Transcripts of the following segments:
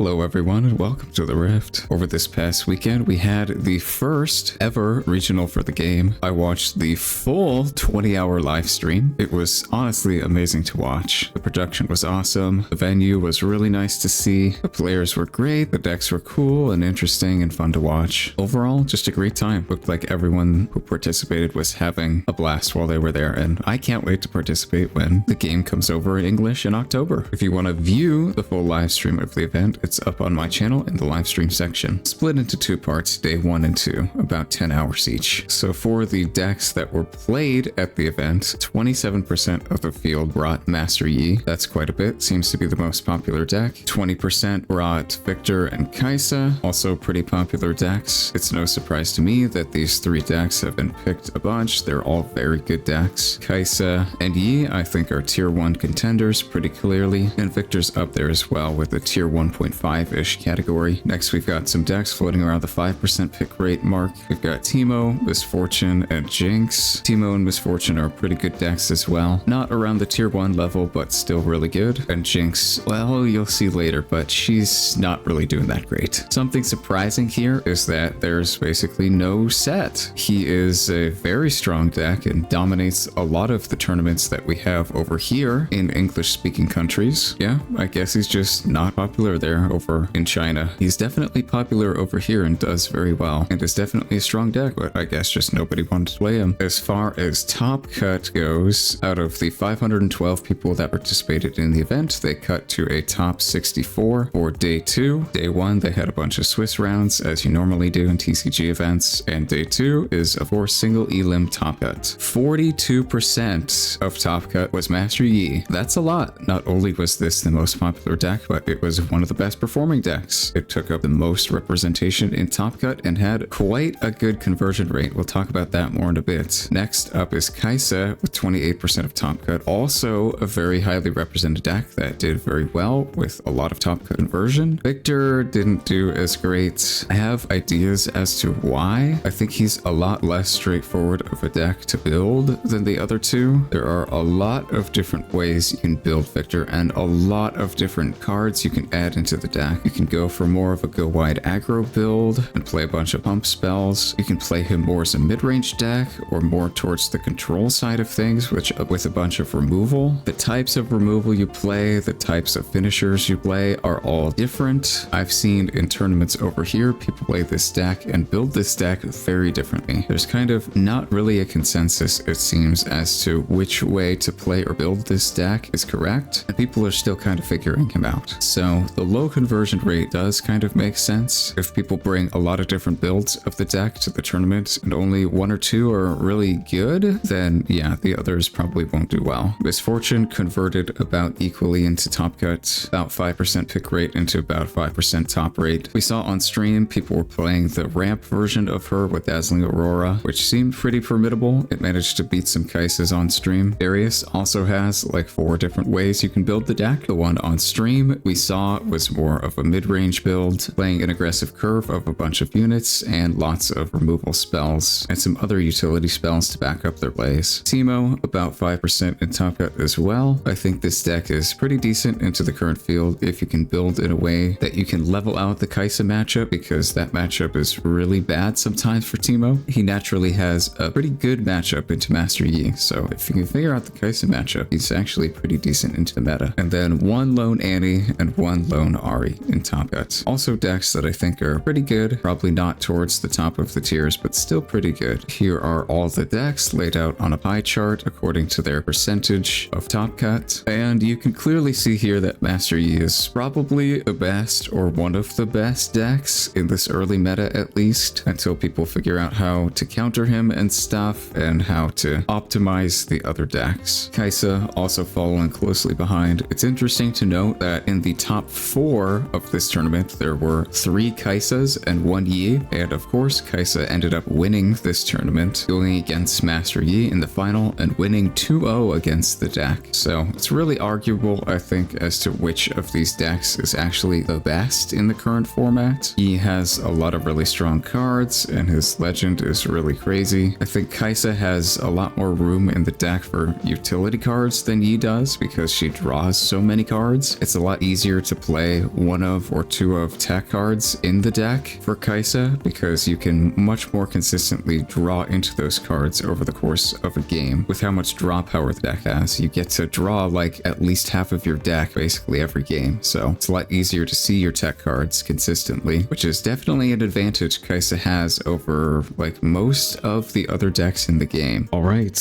Hello everyone and welcome to the Rift. Over this past weekend we had the first ever regional for the game. I watched the full 20-hour live stream. It was honestly amazing to watch. The production was awesome. The venue was really nice to see. The players were great. The decks were cool and interesting and fun to watch. Overall, just a great time. Looked like everyone who participated was having a blast while they were there, and I can't wait to participate when the game comes over in English in October. If you want to view the full live stream of the event, it's up on my channel in the live stream section. Split into two parts, day 1 and 2, about 10 hours each. So for the decks that were played at the event, 27% of the field brought Master Yi. That's quite a bit, seems to be the most popular deck. 20% brought Victor and Kaisa, also pretty popular decks. It's no surprise to me that these three decks have been picked a bunch. They're all very good decks. Kaisa and Yi, I think, are tier 1 contenders pretty clearly, and Victor's up there as well with a tier 1.5-ish category. Next, we've got some decks floating around the 5% pick rate mark. We've got Teemo, Misfortune, and Jinx. Teemo and Misfortune are pretty good decks as well. Not around the tier 1 level, but still really good. And Jinx, well, you'll see later, but she's not really doing that great. Something surprising here is that there's basically no set. He is a very strong deck and dominates a lot of the tournaments that we have over here in English-speaking countries. Yeah, I guess he's just not popular there over in China. He's definitely popular over here and does very well, and is definitely a strong deck, but I guess just nobody wanted to play him. As far as top cut goes, out of the 512 people that participated in the event, they cut to a top 64 for day 2. Day 1, they had a bunch of Swiss rounds, as you normally do in TCG events, and day 2 is, of course, single elim top cut. 42% of top cut was Master Yi. That's a lot. Not only was this the most popular deck, but it was one of the best performing decks. It took up the most representation in top cut and had quite a good conversion rate. We'll talk about that more in a bit. Next up is Kaisa with 28% of top cut. Also a very highly represented deck that did very well with a lot of top cut conversion. Victor didn't do as great. I have ideas as to why. I think he's a lot less straightforward of a deck to build than the other two. There are a lot of different ways you can build Victor and a lot of different cards you can add into the deck. You can go for more of a go wide aggro build and play a bunch of pump spells. You can play him more as a mid-range deck or more towards the control side of things, which with a bunch of removal. The types of removal you play, the types of finishers you play are all different. I've seen in tournaments over here people play this deck and build this deck very differently. There's kind of not really a consensus, it seems, as to which way to play or build this deck is correct, and people are still kind of figuring him out. So the low conversion rate does kind of make sense. If people bring a lot of different builds of the deck to the tournament and only 1 or 2 are really good, then yeah, the others probably won't do well. Misfortune converted about equally into top cut, about 5% pick rate into about 5% top rate. We saw on stream people were playing the ramp version of her with Dazzling Aurora, which seemed pretty formidable. It managed to beat some Kaisas on stream. Darius also has like 4 different ways you can build the deck. The one on stream we saw was more of a mid-range build, playing an aggressive curve of a bunch of units and lots of removal spells and some other utility spells to back up their plays. Teemo, about 5% in top cut as well. I think this deck is pretty decent into the current field if you can build in a way that you can level out the Kaisa matchup, because that matchup is really bad sometimes for Teemo. He naturally has a pretty good matchup into Master Yi, so if you can figure out the Kaisa matchup, he's actually pretty decent into the meta. And then 1 lone Annie and 1 lone Ari in top cut. Also decks that I think are pretty good, probably not towards the top of the tiers, but still pretty good. Here are all the decks laid out on a pie chart according to their percentage of top cut, and you can clearly see here that Master Yi is probably the best or one of the best decks in this early meta, at least, until people figure out how to counter him and stuff and how to optimize the other decks. Kaisa also following closely behind. It's interesting to note that in the top 4 of this tournament there were 3 Kaisas and 1 Yi, and of course Kaisa ended up winning this tournament, going against Master Yi in the final and winning 2-0 against the deck. So it's really arguable, I think, as to which of these decks is actually the best in the current format. He has a lot of really strong cards and his legend is really crazy. I think Kaisa has a lot more room in the deck for utility cards than Yi does because she draws so many cards. It's a lot easier to play one of or two of tech cards in the deck for Kaisa, because you can much more consistently draw into those cards over the course of a game. With how much draw power the deck has, you get to draw like at least half of your deck basically every game, so it's a lot easier to see your tech cards consistently, which is definitely an advantage Kaisa has over like most of the other decks in the game. All right,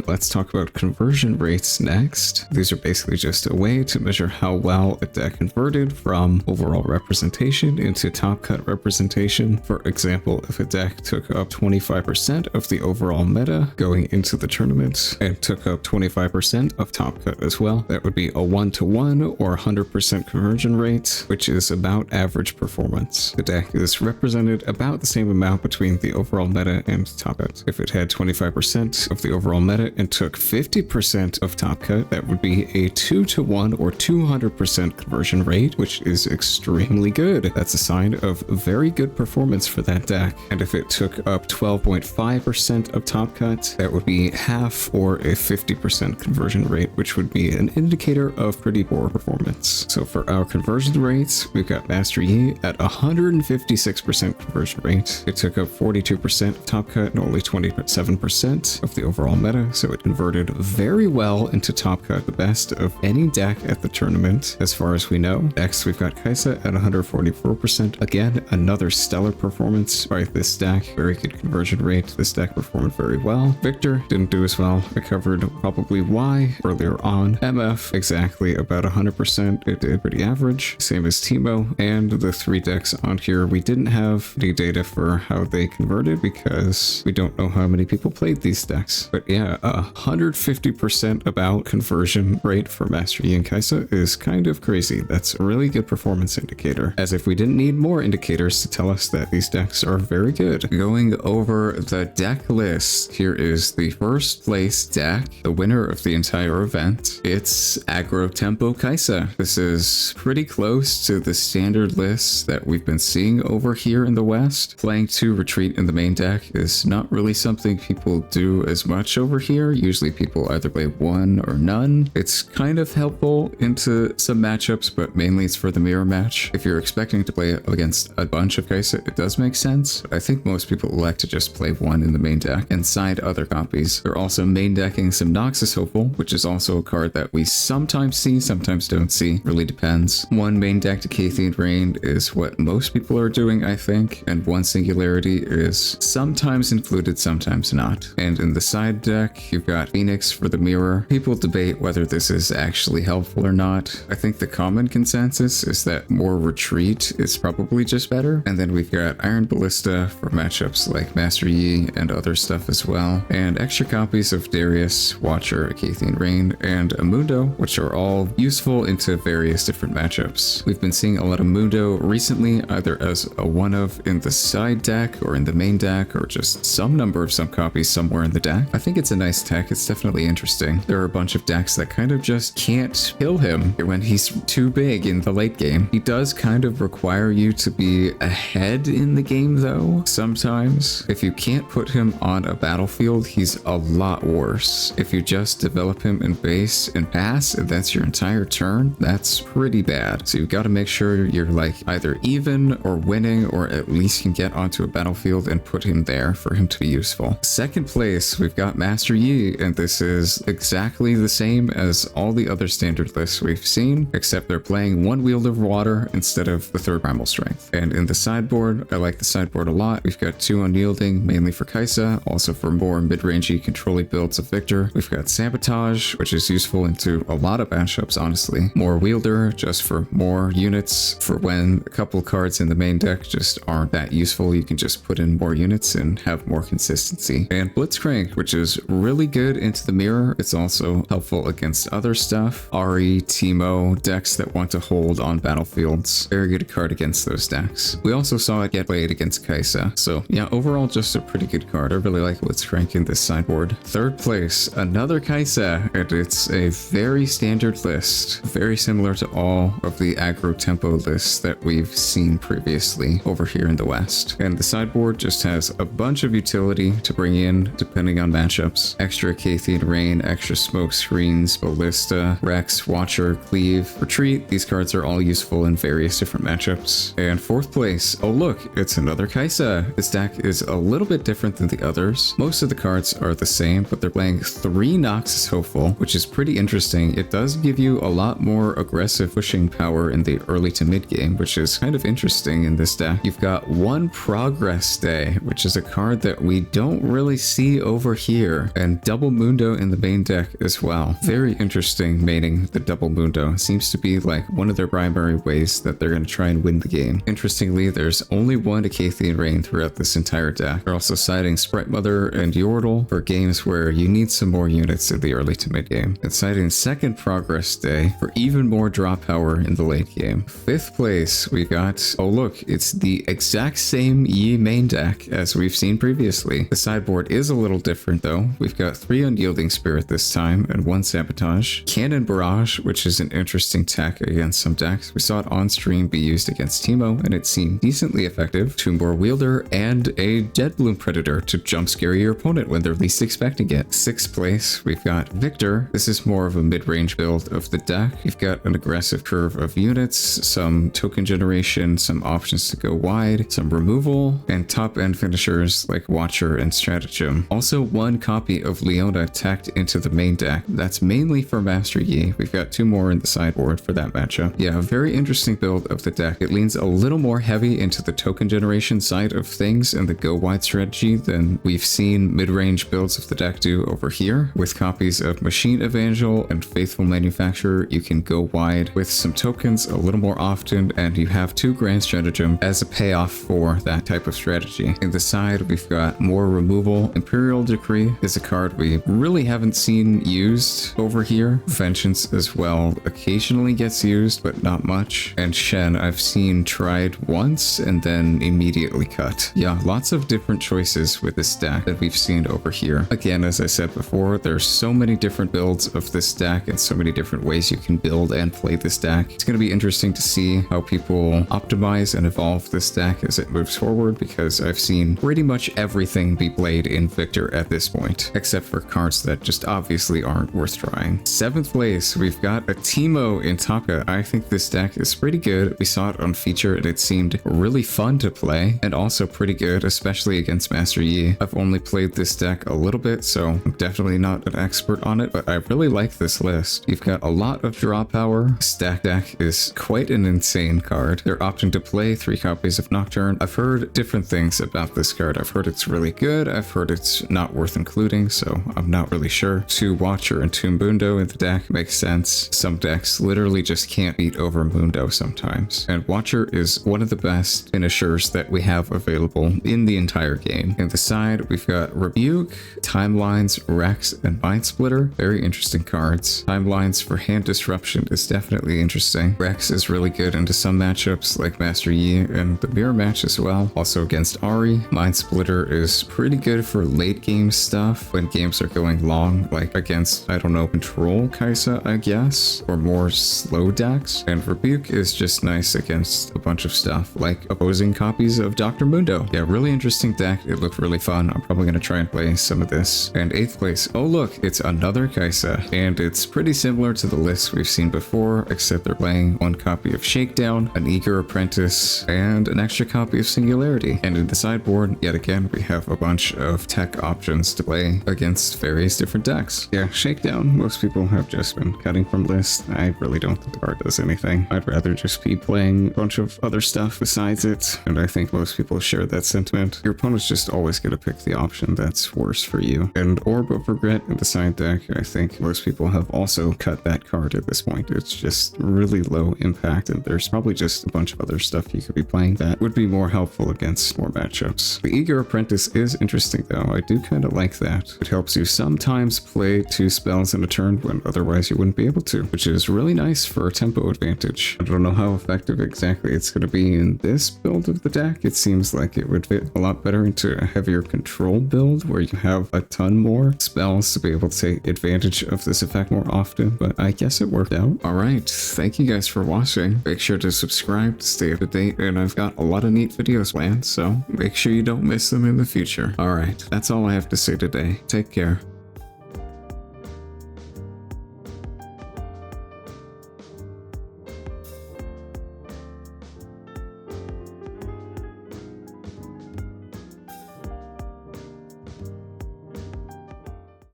let's talk about conversion rates next. These are basically just a way to measure how well a deck converted from overall representation into top cut representation. For example, if a deck took up 25% of the overall meta going into the tournament and took up 25% of top cut as well, that would be a 1-to-1 or 100% conversion rate, which is about average performance. The deck is represented about the same amount between the overall meta and top cut. If it had 25% of the overall meta and took 50% of top cut, that would be a 2-to-1 or 200% conversion rate, which is extremely good. That's a sign of very good performance for that deck. And if it took up 12.5% of top cut, that would be half or a 50% conversion rate, which would be an indicator of pretty poor performance. So for our conversion rates, we've got Master Yi at 156% conversion rate. It took up 42% of top cut and only 27% of the overall meta, so it converted very well into top cut, the best of any deck at the tournament as far as we know. Next, we've got Kaisa at 144%. Again, another stellar performance by this deck. Very good conversion rate. This deck performed very well. Victor didn't do as well. I covered probably why earlier on. MF, exactly about 100%. It did pretty average. Same as Teemo. And the three decks on here, we didn't have any data for how they converted because we don't know how many people played these decks. But yeah, 150% about conversion rate for Master Yi and Kaisa is kind of crazy. That's a really good performance indicator, as if we didn't need more indicators to tell us that these decks are very good. Going over the deck list, here is the first place deck, the winner of the entire event. It's Aggro Tempo Kaisa. This is pretty close to the standard list that we've been seeing over here in the West. Playing 2 Retreat in the main deck is not really something people do as much over here. Usually people either play 1 or none. It's kind of helpful into some matchups, but mainly it's for the mirror match. If you're expecting to play against a bunch of Kaisa, it does make sense. But I think most people elect to just play 1 in the main deck and side other copies. They're also main decking some Noxus Hopeful, which is also a card that we sometimes see, sometimes don't see. Really depends. 1 main deck to Cathian Rain is what most people are doing, I think, and 1 Singularity is sometimes included, sometimes not. And in the side deck, you've got Phoenix for the mirror. People debate whether this is actually helpful or not. I think the common consensus is that more retreat is probably just better. And then we've got Iron Ballista for matchups like Master Yi and other stuff as well. And extra copies of Darius, Watcher, Cathian Rain, and Amundo, which are all useful into various different matchups. We've been seeing a lot of Mundo recently, either as a one-of in the side deck or in the main deck, or just some number of some copies somewhere in the deck. I think it's a nice tech. It's definitely interesting. There are a bunch of decks that kind of just can't kill him when he's too big in the late game. He does kind of require you to be ahead in the game though, sometimes. If you can't put him on a battlefield, he's a lot worse. If you just develop him in base and pass, and that's your entire turn, that's pretty bad. So you've got to make sure you're like either even or winning, or at least can get onto a battlefield and put him there for him to be useful. Second place, we've got Master Yi, and this is exactly the same as all the other standard lists we've seen, except they're playing 1 Wield of Water instead of the 3rd Primal Strength. And in the sideboard, I like the sideboard a lot. We've got 2 Unyielding, mainly for Kaisa, also for more mid-rangey controlling builds of Victor. We've got Sabotage, which is useful into a lot of matchups, honestly. More Wielder, just for more units, for when a couple cards in the main deck just aren't that useful, you can just put in more units and have more consistency. And Blitzcrank, which is really good into the mirror. It's also helpful against other stuff. Ari, Teemo, decks that want to hold on battlefields. Very good card against those decks. We also saw it get played against Kaisa. So yeah, overall just a pretty good card. I really like Blitzcrank in this sideboard. Third place, another Kaisa, and it's a very standard list. Very similar to all of the aggro tempo lists that we've seen previously over here in the West. And the sideboard just has a bunch of utility to bring in depending on matchups. Extra Cathian Rain, extra smoke screens, Ballista, Rex, Watcher, Cleave, Retreat. These cards are all useful in various different matchups. And 4th place, oh look, it's another Kaisa. This deck is a little bit different than the others. Most of the cards are the same, but they're playing 3 Noxus Hopeful, which is pretty interesting. It does give you a lot more aggressive pushing power in the early to mid game, which is kind of interesting in this deck. You've got 1 Progress Day, which is a card that we don't really see over here, and Double Mundo in the main deck as well. Very interesting maining the Double Mundo. Seems to be like one of their primary ways that they're going to try and win the game. Interestingly, there's only 1 Acathian Rain throughout this entire deck. They're also citing Sprite Mother and Yordle for games where you need some more units in the early to mid game, and citing 2nd Progress Day for even more draw power in the late game. 5th place, we got, oh look, it's the exact same Yi main deck as we've seen previously. The sideboard is a little different though. We've got 3 Unyielding Spirit this time and 1 Sabotage. Cannon Barrage, which is an interesting tech against some decks. We saw it on stream be used against Teemo, and it seemed decently effective. Tombor Wielder and a Dead Bloom Predator to jump scare your opponent when they're least expecting it. 6th place, we've got Victor. This is more of a mid-range build of the deck. You've got an aggressive curve of units, some token generation, some options to go wide, some removal, and top-end finishers like Watcher and Stratagem. Also 1 copy of Leona tacked into the main deck. That's mainly for Master Yi. We've got 2 more in the sideboard for that matchup. Yeah, a very interesting build of the deck. It leans a little more heavy into the token generation side of things and the go wide strategy than we've seen mid-range builds of the deck do over here. With copies of Machine Evangel and Faithful Manufacturer, you can go wide with some tokens a little more often, and you have 2 Grand Stratagem as a payoff for that type of strategy. In the side, we've got more removal. Imperial Decree is a card we really haven't seen used over here. Vengeance as well occasionally gets used, but not much. And Shen, I've seen tried once and then immediately cut. Yeah, lots of different choices with this deck that we've seen over here. Again, as I said before, there's so many different builds of this deck and so many different ways you can build and play this deck. It's going to be interesting to see how people optimize and evolve this deck as it moves forward, because I've seen pretty much everything be played in Victor at this point, except for cards that just obviously aren't worth trying. 7th place, we've got a Teemo in Taka. I think this deck is pretty good. We saw it on feature and it seemed really fun to play, and also pretty good, especially against Master Yi. I've only played this deck a little bit, so I'm definitely not an expert on it, but I really like this list. You've got a lot of draw power. Stack deck is quite an insane card. They're opting to play 3 copies of Nocturne. I've heard different things about this card. I've heard it's really good. I've heard it's not worth including, so I'm not really sure. 2 Watcher and 2 Mundo in the deck makes sense. Some decks literally just can't beat over Mundo sometimes, and Watcher is one of the best finishers that we have available in the entire game. In the side, we've got Rebuke, Timelines, Rex, and Mind Splitter. Very interesting cards. Timelines for Hand Disruption is definitely interesting. Rex is really good into some matchups like Master Yi and the mirror match as well. Also against Ahri. Mind Splitter is pretty good for late game stuff when games are going long, like against, I don't know, Control Kaisa, I guess, or more slow decks. And Rebuke is just nice against a bunch of stuff like opposing copies of Dr. Mundo. Yeah, really interesting deck. It looked really fun. I'm probably going to try and play some of this. And 8th place, oh look, it's another Kaisa, and it's pretty similar to the list we've seen before, except they're playing 1 copy of Shakedown, an Eager Apprentice, and an extra copy of Singularity. And in the sideboard, yet again, we have a bunch of tech options to play against various different decks. Yeah, Shakedown, most people have just been cutting from list. I really don't think the card does anything. I'd rather just be playing a bunch of other stuff besides it, and I think most people share that sentiment. Your opponent's just always going to pick the option that's worse for you. And Orb of Regret in the side deck, I think most people have also cut that card at this point. It's just really low impact, and there's probably just a bunch of other stuff you could be playing that would be more helpful against more matchups. The Eager Apprentice is interesting though. I do kind of like that. It helps you sometimes play 2 spells in a turn when otherwise you wouldn't be able to, which is really nice for a tempo advantage. I don't know how effective exactly it's going to be in this build of the deck. It seems like it would fit a lot better into a heavier control build where you have a ton more spells to be able to take advantage of this effect more often, but I guess it worked out. Alright, thank you guys for watching. Make sure to subscribe to stay up to date, and I've got a lot of neat videos planned, so make sure you don't miss them in the future. Alright, that's all I have to say today. Take care.